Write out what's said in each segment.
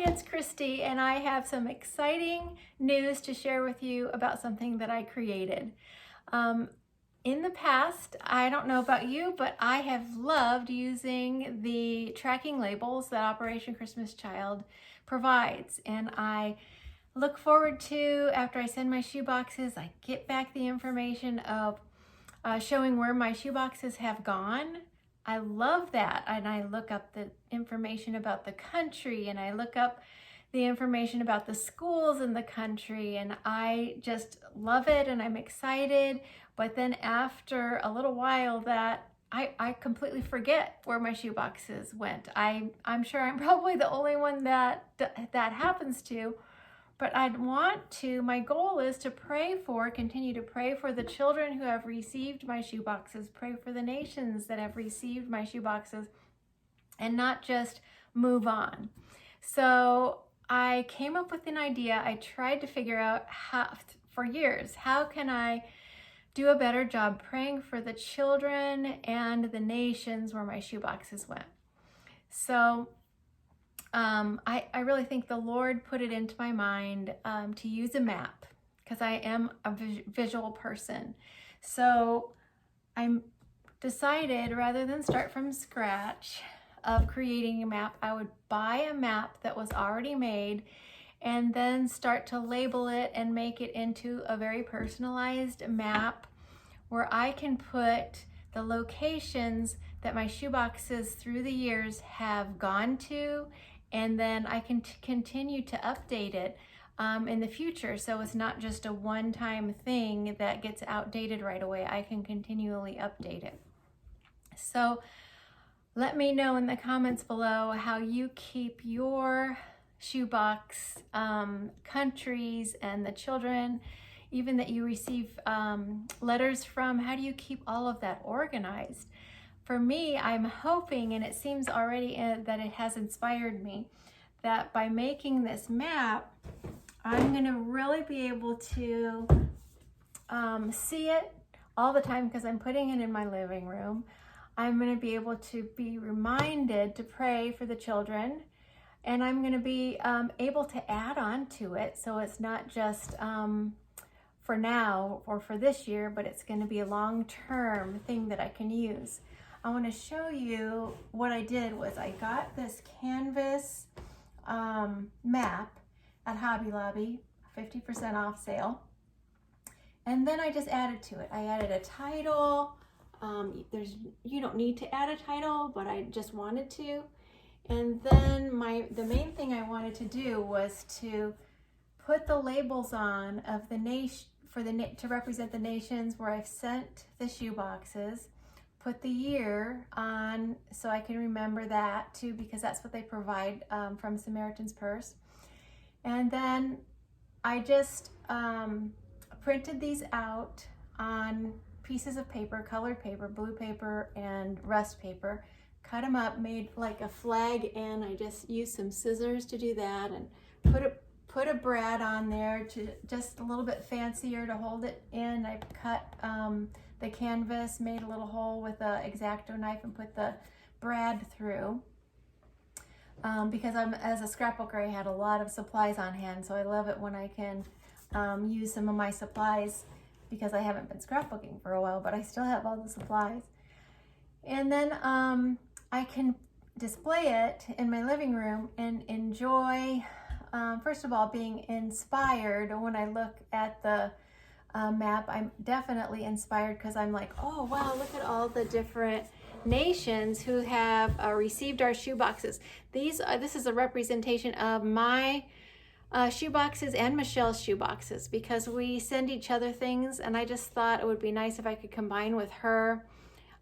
it's Christy, and I have some exciting news to share with you about something that I created. In the past, I don't know about you, but I have loved using the tracking labels that Operation Christmas Child provides, and I look forward to, after I send my shoeboxes, I get back the information of showing where my shoeboxes have gone. I love that, and I look up the information about the country, and I look up the information about the schools in the country, and I just love it, and I'm excited. But then after a little while that I completely forget where my shoeboxes went. I'm sure I'm probably the only one that happens to. But my goal is to continue to pray for the children who have received my shoeboxes, pray for the nations that have received my shoeboxes, and not just move on. So I came up with an idea. I tried to figure out for years, how can I do a better job praying for the children and the nations where my shoeboxes went. So I really think the Lord put it into my mind to use a map, because I am a visual person. So I decided, rather than start from scratch of creating a map, I would buy a map that was already made and then start to label it and make it into a very personalized map where I can put the locations that my shoeboxes through the years have gone to, and then I can continue to update it in the future, so it's not just a one-time thing that gets outdated right away. I can continually update it. So let me know in the comments below how you keep your shoebox countries and the children, even that you receive letters from. How do you keep all of that organized? For me, I'm hoping, and it seems already that it has inspired me, that by making this map, I'm going to really be able to see it all the time, because I'm putting it in my living room. I'm going to be able to be reminded to pray for the children, and I'm going to be able to add on to it, so it's not just for now or for this year, but it's going to be a long-term thing that I can use. I want to show you what I did. Was I got this canvas map at Hobby Lobby, 50% off sale, and then I just added to it. I added a title. You don't need to add a title, but I just wanted to. And then the main thing I wanted to do was to put the labels on of the nation to represent the nations where I've sent the shoeboxes. Put the year on so I can remember that too, because that's what they provide from Samaritan's Purse. And then I just printed these out on pieces of paper, colored paper, blue paper, and rust paper. Cut them up, made like a flag, and I just used some scissors to do that, and put a brad on there to just a little bit fancier to hold it in. I cut the canvas, made a little hole with an X-Acto knife, and put the brad through. Because as a scrapbooker, I had a lot of supplies on hand, so I love it when I can use some of my supplies, because I haven't been scrapbooking for a while, but I still have all the supplies. And then I can display it in my living room and enjoy, first of all, being inspired. When I look at the map, I'm definitely inspired, because I'm like, oh wow, look at all the different nations who have received our shoeboxes. This is a representation of my shoeboxes and Michelle's shoeboxes, because we send each other things, and I just thought it would be nice if I could combine with her.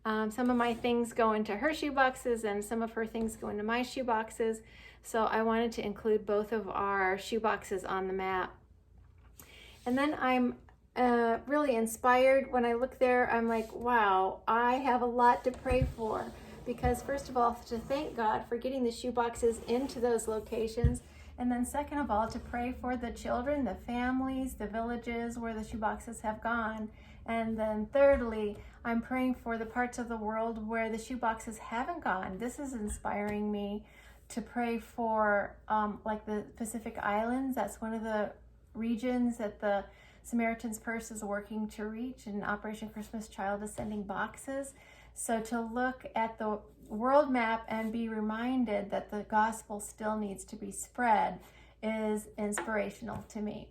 Some of my things go into her shoeboxes, and some of her things go into my shoeboxes. So I wanted to include both of our shoeboxes on the map. And then I'm really inspired. When I look there, I'm like, wow, I have a lot to pray for, because first of all, to thank God for getting the shoeboxes into those locations, and then second of all, to pray for the children, the families, the villages where the shoeboxes have gone. And then thirdly, I'm praying for the parts of the world where the shoeboxes haven't gone. This is inspiring me to pray for like the Pacific Islands. That's one of the regions that the Samaritan's Purse is working to reach, and Operation Christmas Child is sending boxes. So to look at the world map and be reminded that the gospel still needs to be spread is inspirational to me.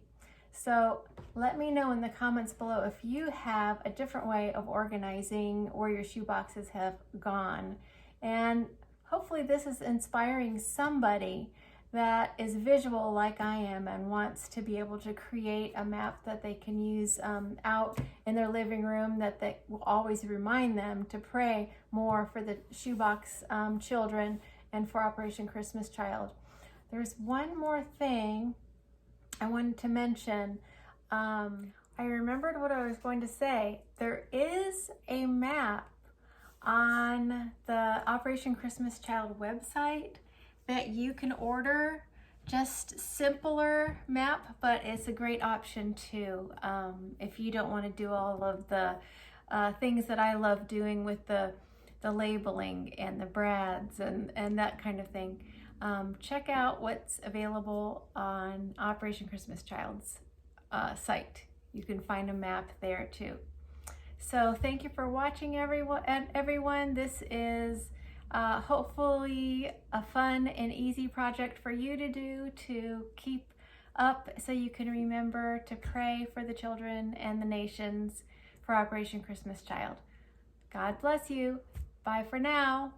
So let me know in the comments below if you have a different way of organizing where your shoeboxes have gone. And hopefully this is inspiring somebody that is visual like I am and wants to be able to create a map that they can use out in their living room, that will always remind them to pray more for the shoebox children and for Operation Christmas Child. There's one more thing I wanted to mention. I remembered what I was going to say. There is a map on the Operation Christmas Child website that you can order, just simpler map, but it's a great option too. If you don't want to do all of the things that I love doing with the labeling and the brads and that kind of thing. Check out what's available on Operation Christmas Child's site. You can find a map there too. So thank you for watching, everyone. This is hopefully a fun and easy project for you to do, to keep up, so you can remember to pray for the children and the nations for Operation Christmas Child. God bless you. Bye for now.